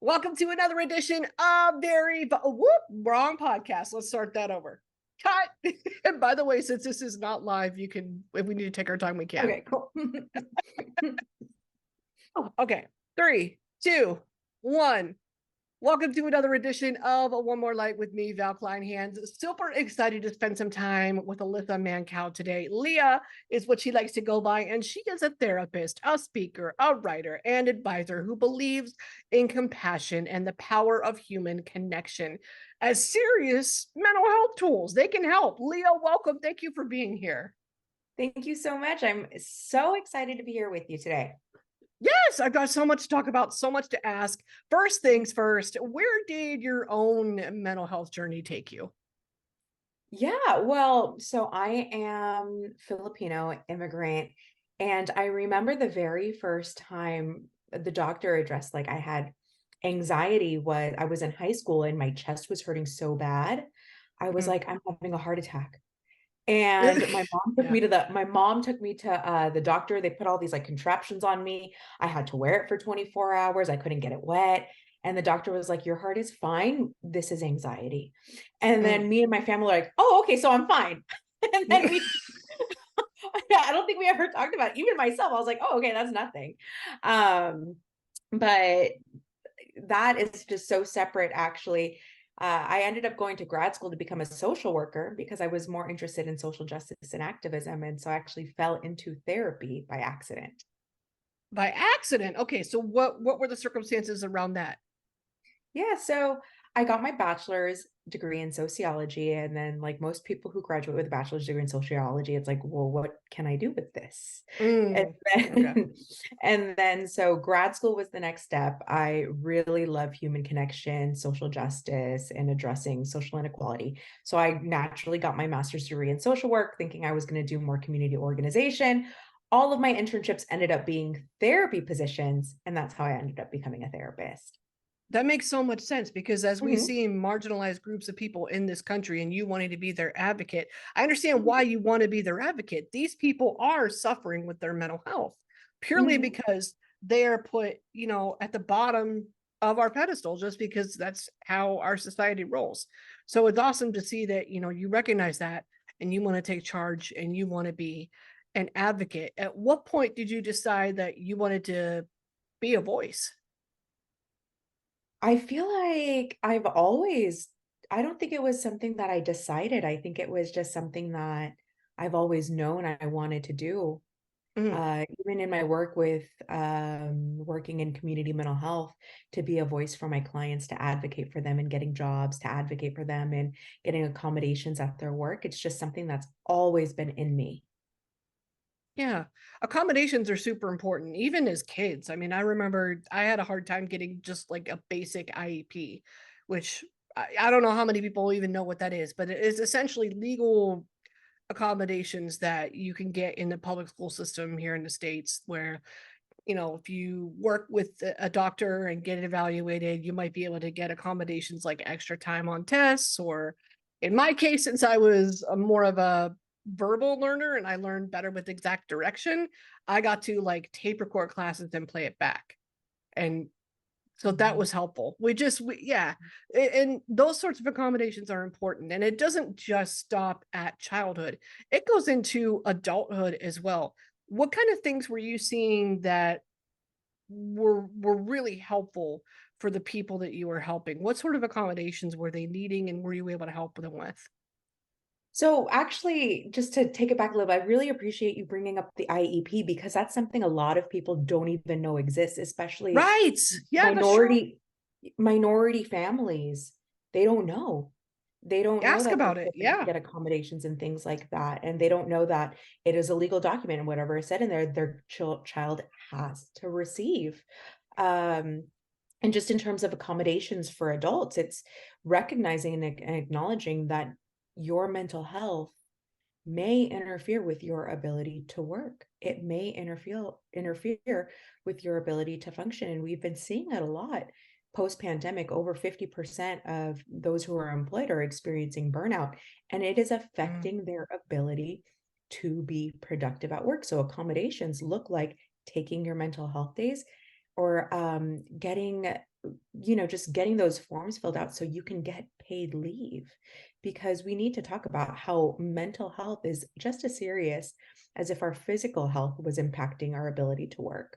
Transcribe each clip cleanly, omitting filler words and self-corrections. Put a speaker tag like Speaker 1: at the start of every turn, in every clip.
Speaker 1: Welcome to another edition of wrong podcast. Let's start that over. Cut. And by the way, since this is not live, you can, if we need to take our time, we can.
Speaker 2: Okay, cool.
Speaker 1: Okay. 3, 2, 1. Welcome to another edition of One More Light with me, VAL KLEINHANS. Super excited to spend some time with Alyssa Mancao today. Leah is what she likes to go by, and she is a therapist, a speaker, a writer, and advisor who believes in compassion and the power of human connection as serious mental health tools. They can help. Leah, welcome. Thank you for being here.
Speaker 2: Thank you so much. I'm so excited to be here with you today.
Speaker 1: Yes, I've got so much to talk about, so much to ask. First things first, where did your own mental health journey take you?
Speaker 2: Yeah, well, so I am Filipino immigrant, and I remember the very first time the doctor addressed I had anxiety. I was in high school and my chest was hurting so bad. I was like, I'm having a heart attack. And my mom took
Speaker 1: Yeah.
Speaker 2: me to the doctor. They put all these contraptions on me. I had to wear it for 24 hours. I couldn't get it wet. And the doctor was like, your heart is fine. This is anxiety. And then me and my family were like, oh, okay, so I'm fine. And then I don't think we ever talked about it. Even myself, I was like, oh, okay, that's nothing. But that is just so separate, actually. I ended up going to grad school to become a social worker because I was more interested in social justice and activism. And so I actually fell into therapy by accident.
Speaker 1: By accident. Okay, so what were the circumstances around that?
Speaker 2: Yeah, so I got my bachelor's degree in sociology. And then, like most people who graduate with a bachelor's degree in sociology, it's like, well, what can I do with this? And then,
Speaker 1: Okay.
Speaker 2: and then, so grad school was the next step. I really love human connection, social justice, and addressing social inequality. So I naturally got my master's degree in social work, thinking I was going to do more community organization. All of my internships ended up being therapy positions, and that's how I ended up becoming a therapist.
Speaker 1: That makes so much sense because as we
Speaker 2: Mhm.
Speaker 1: see marginalized groups of people in this country and you wanting to be their advocate, I understand
Speaker 2: Mhm.
Speaker 1: why you want to be their advocate. These people are suffering with their mental health purely
Speaker 2: Mhm.
Speaker 1: because they are put, at the bottom of our pedestal just because that's how our society rolls. So it's awesome to see that, you recognize that and you want to take charge and you want to be an advocate. At what point did you decide that you wanted to be a voice?
Speaker 2: I feel like I don't think it was something that I decided. I think it was just something that I've always known I wanted to do.
Speaker 1: Mhm.
Speaker 2: Even in my work with working in community mental health, to be a voice for my clients, to advocate for them and getting jobs, to advocate for them and getting accommodations at their work. It's just something that's always been in me.
Speaker 1: Yeah. Accommodations are super important, even as kids. I mean, I remember I had a hard time getting just like a basic IEP, which I don't know how many people even know what that is, but it is essentially legal accommodations that you can get in the public school system here in the States where, if you work with a doctor and get it evaluated, you might be able to get accommodations like extra time on tests, or in my case, since I was more of a verbal learner and I learned better with exact direction, I got to like tape record classes and play it back. And so that
Speaker 2: Mhm.
Speaker 1: was helpful. Yeah. And those sorts of accommodations are important. And it doesn't just stop at childhood, it goes into adulthood as well. What kind of things were you seeing that were really helpful for the people that you were helping? What sort of accommodations were they needing and were you able to help them with?
Speaker 2: So actually, just to take it back a little bit, I really appreciate you bringing up the IEP because that's something a lot of people don't even know exists, especially
Speaker 1: Right. Yeah, that's true.
Speaker 2: minority families. They don't know. They don't know
Speaker 1: Ask
Speaker 2: that their
Speaker 1: about it.
Speaker 2: children can
Speaker 1: Yeah.
Speaker 2: get accommodations and things like that. And they don't know that it is a legal document and whatever is said in there, their child has to receive. Um, and just in terms of accommodations for adults, it's recognizing and acknowledging that your mental health may interfere with your ability to work. It may interfere with your ability to function. And we've been seeing it a lot post-pandemic. Over 50% of those who are employed are experiencing burnout, and it is
Speaker 1: Mm.
Speaker 2: affecting their ability to be productive at work. So accommodations look like taking your mental health days or getting just getting those forms filled out so you can get paid leave, because we need to talk about how mental health is just as serious as if our physical health was impacting our ability to work.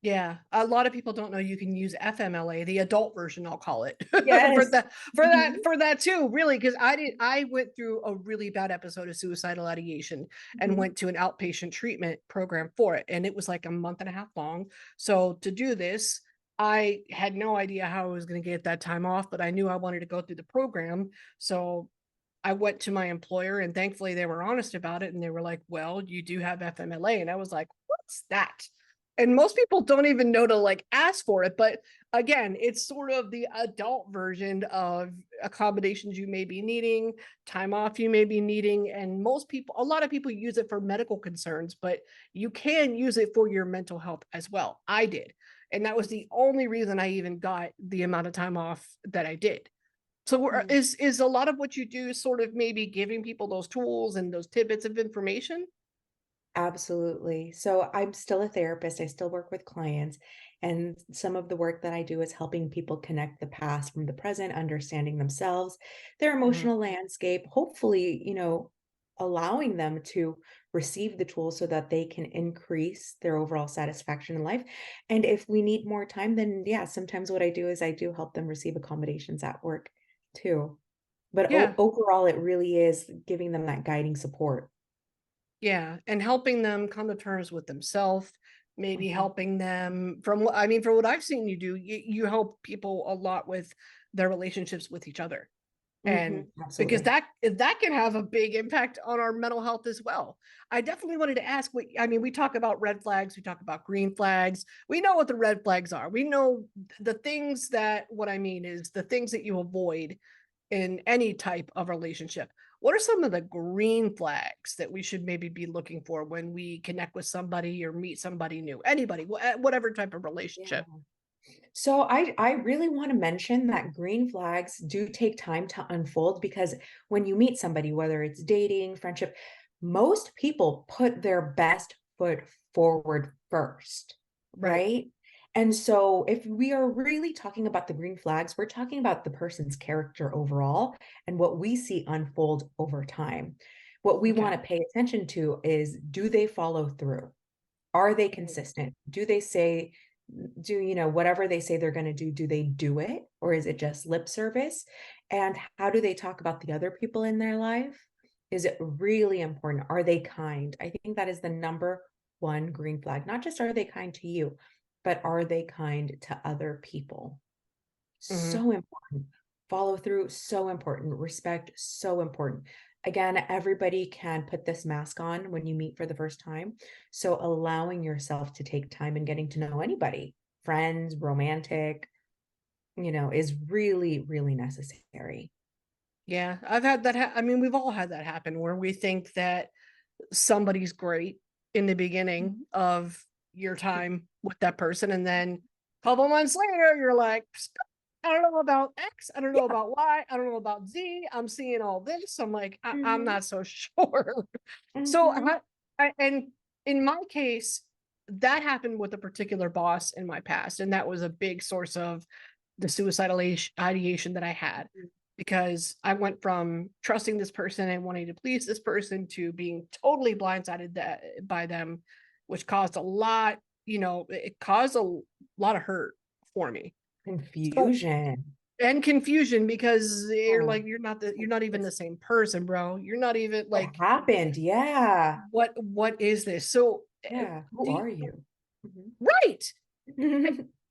Speaker 1: Yeah, a lot of people don't know you can use FMLA, the adult version, I'll call it, for
Speaker 2: Yes.
Speaker 1: that
Speaker 2: Mhm,
Speaker 1: for that too, really, because I went through a really bad episode of suicidal ideation and
Speaker 2: mhm,
Speaker 1: went to an outpatient treatment program for it, and it was like a month and a half long. So to do this, I had no idea how I was gonna get that time off, but I knew I wanted to go through the program. So I went to my employer and thankfully they were honest about it and they were like, "Well, you do have FMLA." And I was like, "What's that?" And most people don't even know to like ask for it, but again, it's sort of the adult version of accommodations you may be needing, time off you may be needing, and most people a lot of people use it for medical concerns, but you can use it for your mental health as well. I did. And that was the only reason I even got the amount of time off that I did. So
Speaker 2: mhm.
Speaker 1: is a lot of what you do sort of maybe giving people those tools and those tidbits of information?
Speaker 2: Absolutely. So I'm still a therapist. I still work with clients. And some of the work that I do is helping people connect the past from the present, understanding themselves, their
Speaker 1: Mhm.
Speaker 2: emotional landscape, hopefully, allowing them to receive the tools so that they can increase their overall satisfaction in life. And if we need more time, then yeah, sometimes what I do is I do help them receive accommodations at work too. But
Speaker 1: Yeah.
Speaker 2: overall, it really is giving them that guiding support.
Speaker 1: Yeah, and helping them come to terms with themselves, maybe
Speaker 2: Mhm.
Speaker 1: helping them from what I mean, from what I've seen you do, you help people a lot with their relationships with each other. And
Speaker 2: Mhm,
Speaker 1: because
Speaker 2: absolutely.
Speaker 1: that can have a big impact on our mental health as well. I definitely wanted to ask what I mean, we talk about red flags, we talk about green flags. We know what the red flags are. We know the things that what I mean is the things that you avoid in any type of relationship. What are some of the green flags that we should maybe be looking for when we connect with somebody or meet somebody new? Anybody, whatever type of
Speaker 2: Yeah.
Speaker 1: relationship.
Speaker 2: So I really wanna mention that green flags do take time to unfold, because when you meet somebody, whether it's dating, friendship, most people put their best foot forward first,
Speaker 1: Right.
Speaker 2: right? And so if we are really talking about the green flags, we're talking about the person's character overall and what we see unfold over time. What we
Speaker 1: Okay.
Speaker 2: wanna pay attention to is, do they follow through? Are they
Speaker 1: Mhm.
Speaker 2: consistent? Do they say do whatever they say they're gonna do they do it? Or is it just lip service? And how do they talk about the other people in their life? Is it really important? Are they kind? I think that is the number one green flag. Not just are they kind to you, but are they kind to other people?
Speaker 1: Mhm.
Speaker 2: So important. Follow through, so important. Respect, so important. Again, everybody can put this mask on when you meet for the first time. So allowing yourself to take time and getting to know anybody, friends, romantic, is really, really necessary.
Speaker 1: Yeah, I've had that. I mean, we've all had that happen where we think that somebody's great in the beginning of your time with that person, and then a couple months later, you're like, I don't know about X, I don't know
Speaker 2: Yeah.
Speaker 1: about Y, I don't know about Z. I'm seeing all this. I'm like, I'm
Speaker 2: Mhm.
Speaker 1: not so sure. So,
Speaker 2: Mhm.
Speaker 1: and in my case, that happened with a particular boss in my past, and that was a big source of the suicidal ideation that I had because I went from trusting this person and wanting to please this person to being totally blindsided by them, which caused a lot, it caused a lot of hurt for me. So
Speaker 2: Confusion.
Speaker 1: and confusion because you're
Speaker 2: Yeah.
Speaker 1: like you're not even the same person, bro. You're not even
Speaker 2: What
Speaker 1: like
Speaker 2: happened? Yeah.
Speaker 1: what is this? So
Speaker 2: Yeah. Who
Speaker 1: do you,
Speaker 2: are you? Mhm.
Speaker 1: right.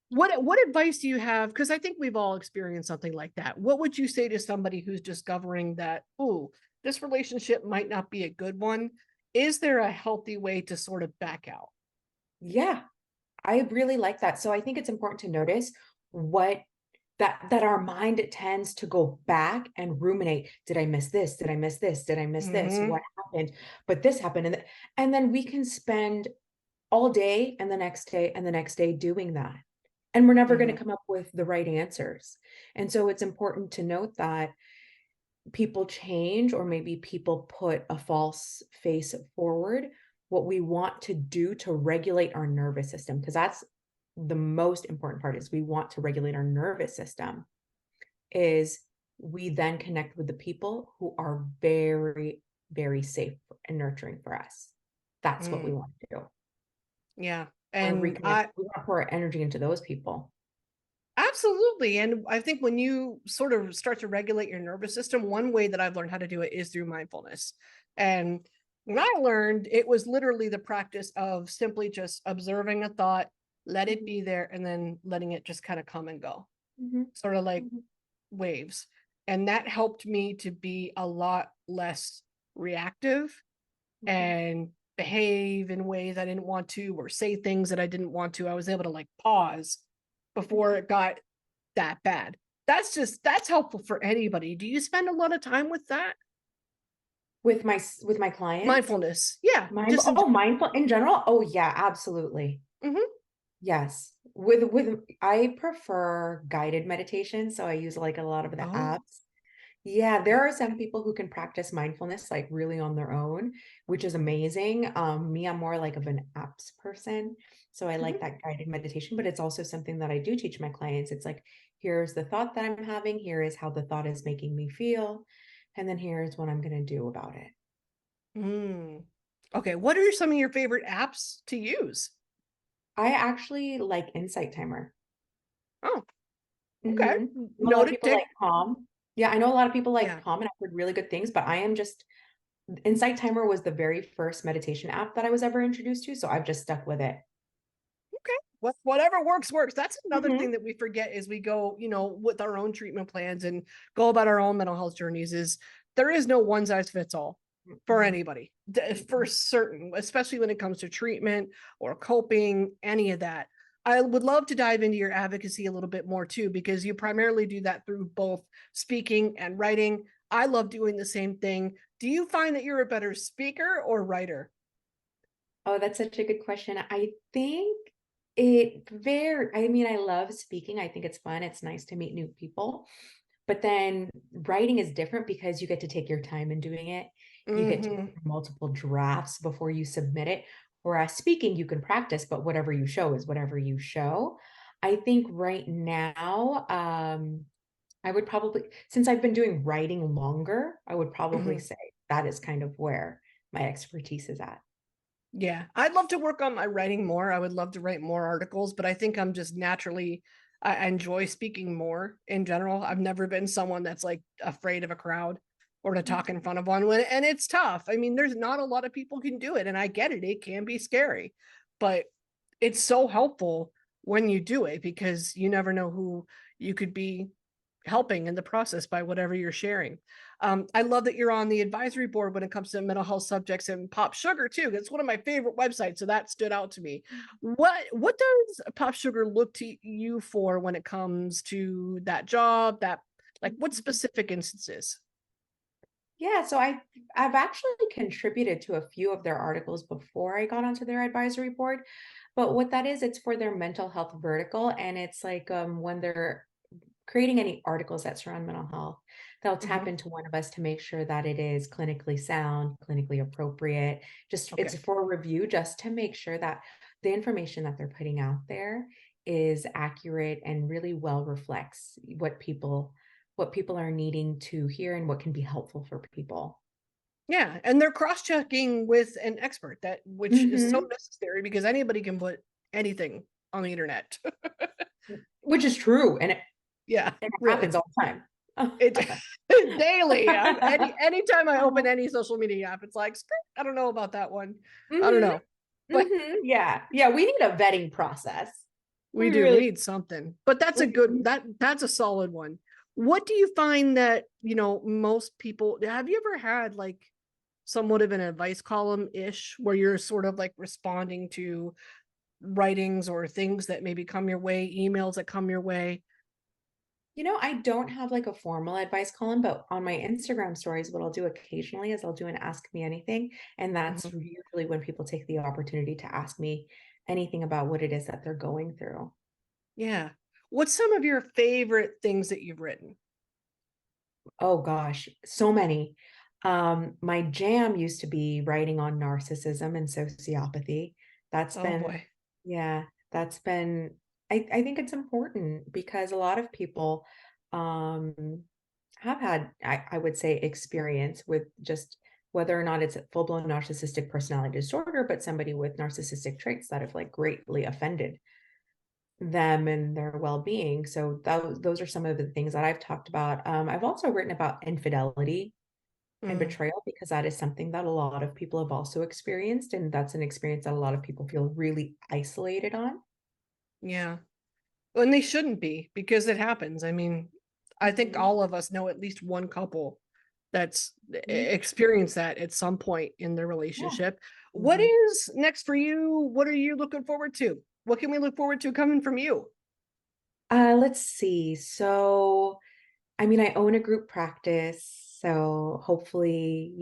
Speaker 1: What advice do you have? Because I think we've all experienced something like that. What would you say to somebody who's discovering that, oh, this relationship might not be a good one? Is there a healthy way to sort of back out?
Speaker 2: Yeah. I really like that. So I think it's important to notice what that our mind tends to go back and ruminate. Did I miss this? Did I miss this? Did I miss this?
Speaker 1: Hmm.
Speaker 2: What happened? But this happened. And then we can spend all day and the next day and the next day doing that. And we're never going to
Speaker 1: Hmm.
Speaker 2: come up with the right answers. And so it's important to note that people change, or maybe people put a false face forward, what we want to do to regulate our nervous system, because that's the most important part is we want to regulate our nervous system, is we then connect with the people who are very, very safe and nurturing for us. That's what we
Speaker 1: Mm,
Speaker 2: want to do.
Speaker 1: yeah.
Speaker 2: Or
Speaker 1: And
Speaker 2: reconnect.
Speaker 1: I
Speaker 2: We want to pour our energy into those people.
Speaker 1: absolutely. And I think when you sort of start to regulate your nervous system, one way that I've learned how to do it is through mindfulness. And when I learned, it was literally the practice of simply just observing a thought, let it
Speaker 2: Mhm,
Speaker 1: be there, and then letting it just kind of come and go,
Speaker 2: mhm,
Speaker 1: sort of like
Speaker 2: mhm,
Speaker 1: waves. And that helped me to be a lot less reactive
Speaker 2: mhm,
Speaker 1: and behave in ways I didn't want to, or say things that I didn't want to. I was able to like pause before
Speaker 2: mhm.
Speaker 1: it got that bad. That's helpful for anybody. Do you spend a lot of time with that?
Speaker 2: With my clients,
Speaker 1: Mindfulness. Yeah,
Speaker 2: mindful
Speaker 1: just in
Speaker 2: oh, mindful in general? Oh, yeah, absolutely.
Speaker 1: mhm.
Speaker 2: Yes. With I prefer guided meditation, so I use like a lot of the
Speaker 1: Oh,
Speaker 2: apps. Yeah, there
Speaker 1: okay.
Speaker 2: are some people who can practice mindfulness like really on their own, which is amazing. Me, I'm more like of an apps person. So I like
Speaker 1: Mhm.
Speaker 2: that guided meditation, but it's also something that I do teach my clients. It's like, here's the thought that I'm having, here is how the thought is making me feel, and then here's what I'm going to do about it.
Speaker 1: Mm. Okay, what are some of your favorite apps to use?
Speaker 2: I actually like Insight Timer.
Speaker 1: Oh, okay.
Speaker 2: Mhm. A lot of
Speaker 1: Noted.
Speaker 2: people like Calm. Yeah, I know a lot of people like
Speaker 1: Yeah.
Speaker 2: Calm, and I've heard really good things, but I am just Insight Timer was the very first meditation app that I was ever introduced to, so I've just stuck with it.
Speaker 1: Okay. Whatever works, works. That's another
Speaker 2: Mhm,
Speaker 1: thing that we forget as we go, with our own treatment plans and go about our own mental health journeys is there is no one size fits all for
Speaker 2: mhm,
Speaker 1: anybody, for
Speaker 2: mhm.
Speaker 1: certain, especially when it comes to treatment or coping, any of that. I would love to dive into your advocacy a little bit more too, because you primarily do that through both speaking and writing. I love doing the same thing. Do you find that you're a better speaker or writer?
Speaker 2: Oh, that's such a good question. I think it very I mean, I love speaking. I think it's fun. It's nice to meet new people. But then writing is different because you get to take your time in doing it. You get to go
Speaker 1: Hmm.
Speaker 2: through multiple drafts before you submit it. Whereas speaking, you can practice, but whatever you show is whatever you show. I think right now, I would probably, since I've been doing writing longer, I would probably
Speaker 1: Hmm.
Speaker 2: say that is kind of where my expertise is at.
Speaker 1: Yeah, I'd love to work on my writing more. I would love to write more articles, but I think I'm just naturally, I enjoy speaking more in general. I've never been someone that's like afraid of a crowd or to talk in front of one when, and it's tough. I mean, there's not a lot of people can do it, and I get it. It can be scary, but it's so helpful when you do it because you never know who you could be helping in the process by whatever you're sharing. I love that you're on the advisory board when it comes to mental health subjects and Pop Sugar too. That's one of my favorite websites, so that stood out to me. What does Pop Sugar look to you for when it comes to that job? That like what specific instances?
Speaker 2: Yeah, so I've actually contributed to a few of their articles before I got onto their advisory board. But what that is, it's for their mental health vertical, and it's like when they're creating any articles that surround mental health, they'll tap
Speaker 1: Mhm.
Speaker 2: into one of us to make sure that it is clinically sound, clinically appropriate. Just it's
Speaker 1: Okay.
Speaker 2: for review, just to make sure that the information that they're putting out there is accurate and really well reflects what people are needing to hear and what can be helpful for people.
Speaker 1: Yeah, and they're cross-checking with an expert that which is so
Speaker 2: Hmm.
Speaker 1: necessary because anybody can put anything on the internet.
Speaker 2: Which is true, and
Speaker 1: Yeah,
Speaker 2: it happens
Speaker 1: really.
Speaker 2: all the time.
Speaker 1: It daily. Anytime I open any social media app, it's like, I don't know about that one. I don't
Speaker 2: Hmm.
Speaker 1: know. But
Speaker 2: Hmm. Yeah. Yeah. We need a vetting process. We
Speaker 1: we do. We
Speaker 2: really,
Speaker 1: need something. But that's a
Speaker 2: we,
Speaker 1: good that's a solid one. What do you find that, most people have you ever had like somewhat of an advice column ish where you're sort of like responding to writings or things that maybe come your way, emails that come your way?
Speaker 2: I don't have like a formal advice column, but on my Instagram stories, what I'll do occasionally is I'll do an ask me anything. And that's
Speaker 1: Mhm.
Speaker 2: usually when people take the opportunity to ask me anything about what it is that they're going through.
Speaker 1: Yeah. What's some of your favorite things that you've written?
Speaker 2: Oh gosh, so many. My jam used to be writing on narcissism and sociopathy. That's
Speaker 1: Oh
Speaker 2: been,
Speaker 1: boy.
Speaker 2: yeah, that's been I think it's important because a lot of people um, have had, I would say, experience with just whether or not it's a full-blown narcissistic personality disorder, but somebody with narcissistic traits that have like greatly offended them and their well-being. So those are some of the things that I've talked about. I've also written about infidelity and
Speaker 1: Mm,
Speaker 2: betrayal because that is something that a lot of people have also experienced, and that's an experience that a lot of people feel really isolated on.
Speaker 1: yeah. And they shouldn't be because it happens. I mean, I think
Speaker 2: Mhm.
Speaker 1: all of us know at least one couple that's
Speaker 2: Mhm.
Speaker 1: experienced that at some point in their
Speaker 2: Yeah.
Speaker 1: relationship. What
Speaker 2: Mhm.
Speaker 1: is next for you? What are you looking forward to? What can we look forward to coming from you?
Speaker 2: Let's see. So, I mean, I own a group practice, so hopefully,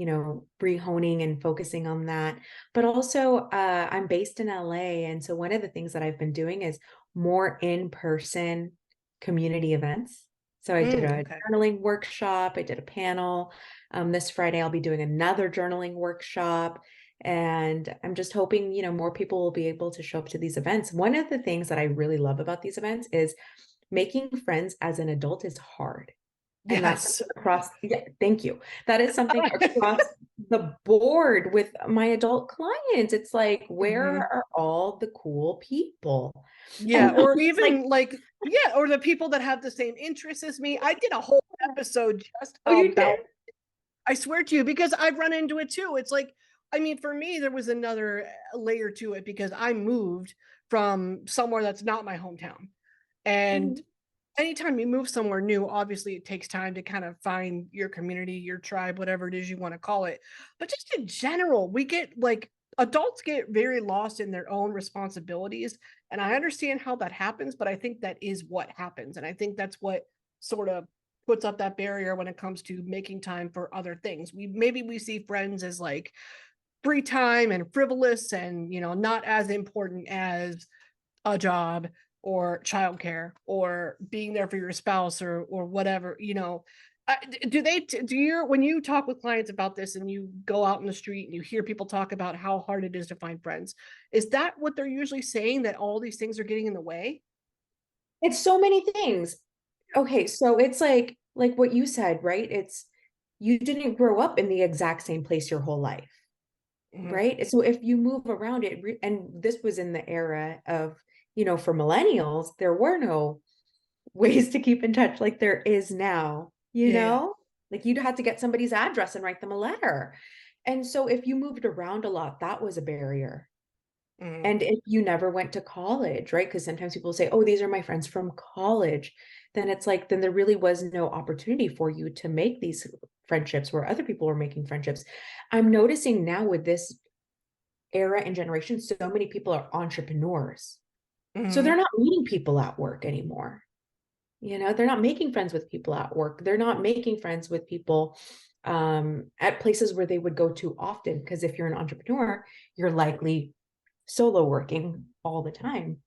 Speaker 2: rehoning and focusing on that. But also, I'm based in LA, and so one of the things that I've been doing is more in-person community events. So I did a
Speaker 1: Okay.
Speaker 2: journaling workshop, I did a panel. This Friday, I'll be doing another journaling workshop. And I'm just hoping, more people will be able to show up to these events. One of the things that I really love about these events is making friends as an adult is hard. And that's
Speaker 1: Yes.
Speaker 2: something across, yeah, thank you. That is something across the board with my adult clients. It's like, where
Speaker 1: Mhm.
Speaker 2: are all the cool people?
Speaker 1: Yeah,
Speaker 2: And I'm
Speaker 1: or
Speaker 2: just like,
Speaker 1: even like, yeah, or the people that have the same interests as me. I did a whole episode just
Speaker 2: oh, you
Speaker 1: about,
Speaker 2: did?
Speaker 1: I swear to you, because I've run into it too. It's like, I mean, for me, there was another layer to it because I moved from somewhere that's not my hometown. And
Speaker 2: Mhm.
Speaker 1: anytime you move somewhere new, obviously it takes time to kind of find your community, your tribe, whatever it is you want to call it. But just in general, we get like adults get very lost in their own responsibilities. And I understand how that happens, but I think that is what happens. And I think that's what sort of puts up that barrier when it comes to making time for other things. We see friends as like free time and frivolous and not as important as a job or childcare or being there for your spouse or whatever. Do they do you when you talk with clients about this and you go out in the street and you hear people talk about how hard it is to find friends, is that what they're usually saying, that all these things are getting in the way?
Speaker 2: It's so many things. Okay, so it's like what you said, right? It's you didn't grow up in the exact same place your whole life.
Speaker 1: Mhm.
Speaker 2: Right? So if you move around it, and this was in the era of, for millennials, there were no ways to keep in touch like there is now,
Speaker 1: Yeah.
Speaker 2: like you'd have to get somebody's address and write them a letter. And so if you moved around a lot, that was a barrier.
Speaker 1: Mhm.
Speaker 2: And if you never went to college, right? Because sometimes people say, oh, these are my friends from college. Then it's like, then there really was no opportunity for you to make these friendships where other people were making friendships. I'm noticing now with this era and generation, so many people are entrepreneurs. So they're
Speaker 1: Mhm.
Speaker 2: not meeting people at work anymore. They're not making friends with people at work. They're not making friends with people at places where they would go to often. Because if you're an entrepreneur, you're likely solo working all the time.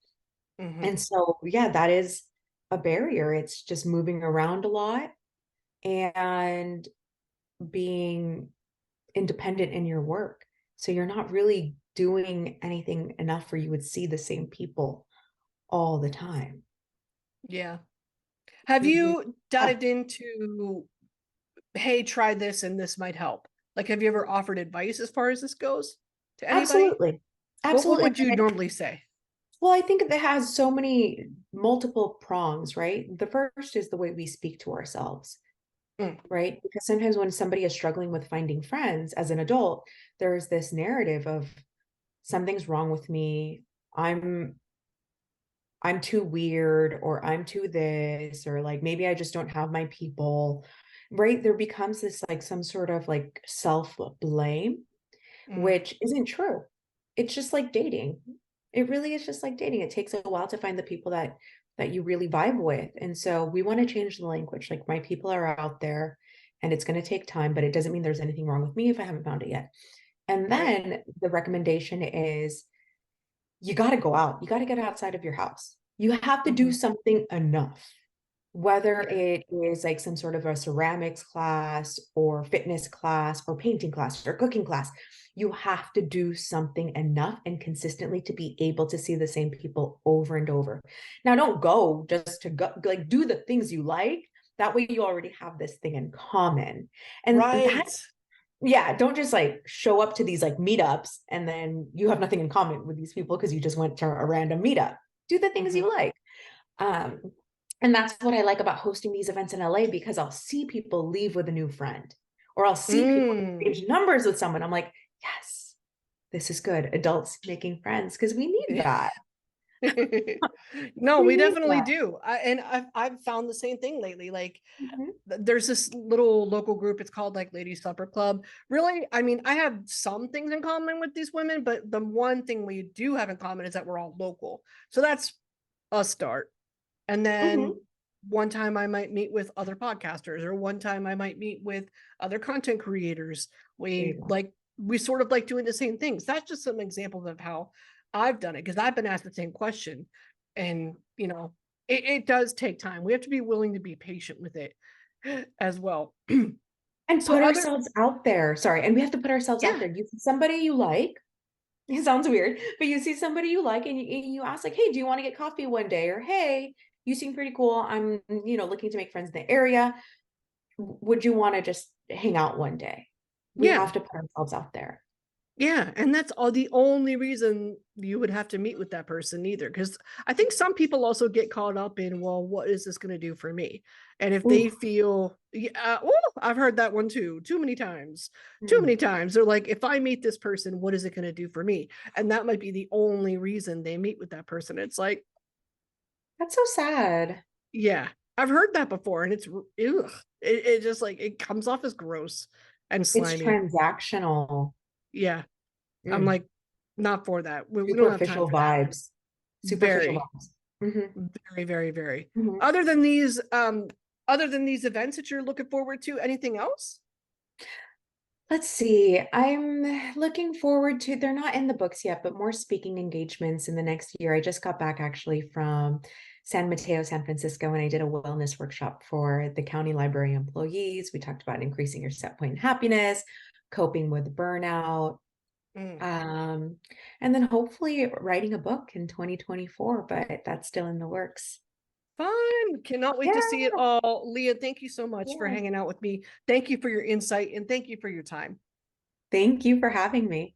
Speaker 1: Mhm.
Speaker 2: And so, yeah, that is a barrier. It's just moving around a lot and being independent in your work. So you're not really doing anything enough where you would see the same people all the time.
Speaker 1: Yeah. Have
Speaker 2: Mhm.
Speaker 1: you
Speaker 2: Oh,
Speaker 1: dived into, hey, try this and this might help? Like, have you ever offered advice as far as this goes to anybody?
Speaker 2: absolutely.
Speaker 1: What
Speaker 2: Absolutely.
Speaker 1: would you normally say?
Speaker 2: Well, I think it has so many multiple prongs, right? The first is the way we speak to ourselves,
Speaker 1: Mm,
Speaker 2: right? Because sometimes when somebody is struggling with finding friends as an adult, there's this narrative of something's wrong with me. I'm I'm too weird, or I'm too this, or like maybe I just don't have my people, right? There becomes this like some sort of like self blame,
Speaker 1: mm,
Speaker 2: which isn't true. It's just like dating. It really is just like dating. It takes a while to find the people that you really vibe with. And so we want to change the language. Like my people are out there and it's going to take time, but it doesn't mean there's anything wrong with me if I haven't found it yet. And
Speaker 1: right.
Speaker 2: then the recommendation is you got to go out. You got to get outside of your house. You have to do
Speaker 1: Mhm,
Speaker 2: something enough. whether
Speaker 1: Yeah.
Speaker 2: it is like some sort of a ceramics class or fitness class or painting class or cooking class. You have to do something enough and consistently to be able to see the same people over and over. Now, don't go just to go, like do the things you like. That way you already have this thing in common. And that,
Speaker 1: Right.
Speaker 2: yeah, don't just like show up to these like meetups and then you have nothing in common with these people because you just went to a random meetup. Do the things
Speaker 1: Mhm.
Speaker 2: you like. Um, and that's what I like about hosting these events in LA because I'll see people leave with a new friend, or I'll see people
Speaker 1: Mm.
Speaker 2: exchange numbers with someone. I'm like, yes, this is good. Adults making friends because we need that.
Speaker 1: No,
Speaker 2: We
Speaker 1: we
Speaker 2: need
Speaker 1: definitely
Speaker 2: that.
Speaker 1: do. I've found the same thing lately. Like
Speaker 2: Mhm.
Speaker 1: there's this little local group. It's called like Ladies Supper Club. Really, I mean, I have some things in common with these women, but the one thing we do have in common is that we're all local. So that's a start. And
Speaker 2: Mhm.
Speaker 1: then one time I might meet with other podcasters, or one time I might meet with other content creators.
Speaker 2: There you go.
Speaker 1: We sort of like doing the same things. That's just some examples of how I've done it because I've been asked the same question. And it does take time. We have to be willing to be patient with it as well.
Speaker 2: And
Speaker 1: So
Speaker 2: put
Speaker 1: other
Speaker 2: ourselves out there. Sorry. And we have to put ourselves out
Speaker 1: yeah,
Speaker 2: there. You see somebody you like. It sounds weird, but you see somebody you like and you ask like, hey, do you want to get coffee one day? Or hey, you seem pretty cool. I'm, looking to make friends in the area. Would you want to just hang out one day? We
Speaker 1: yeah.
Speaker 2: have to put ourselves out there.
Speaker 1: Yeah, and that's all the only reason you would have to meet with that person either. Because I think some people also get caught up in, well, what is this going to do for me? And if they
Speaker 2: Ooh,
Speaker 1: feel, yeah, oh, I've heard that one too, too many times, too
Speaker 2: mm,
Speaker 1: many times. They're like, if I meet this person, what is it going to do for me? And that might be the only reason they meet with that person. It's like,
Speaker 2: that's so sad.
Speaker 1: yeah, I've heard that before, and it's, ugh, it just like, it comes off as gross and
Speaker 2: It's
Speaker 1: slimy.
Speaker 2: transactional.
Speaker 1: Yeah, I'm
Speaker 2: Mm,
Speaker 1: like, not for that. We don't have time
Speaker 2: superficial
Speaker 1: for that.
Speaker 2: vibes. Superficial
Speaker 1: Very,
Speaker 2: vibes. Hmm.
Speaker 1: very, very, very.
Speaker 2: Hmm.
Speaker 1: Other than these, other than these events that you're looking forward to, anything else?
Speaker 2: Let's see. I'm looking forward to, they're not in the books yet, but more speaking engagements in the next year. I just got back actually from San Mateo, San Francisco, and I did a wellness workshop for the county library employees. We talked about increasing your set point happiness, coping with burnout,
Speaker 1: Mm,
Speaker 2: um, and then hopefully writing a book in 2024, but that's still in the works.
Speaker 1: fun. Cannot wait to see it
Speaker 2: Yeah,
Speaker 1: all. Leah, thank you so much for
Speaker 2: yeah.
Speaker 1: hanging out with me. Thank you for your insight and thank you for your time.
Speaker 2: Thank you for having me.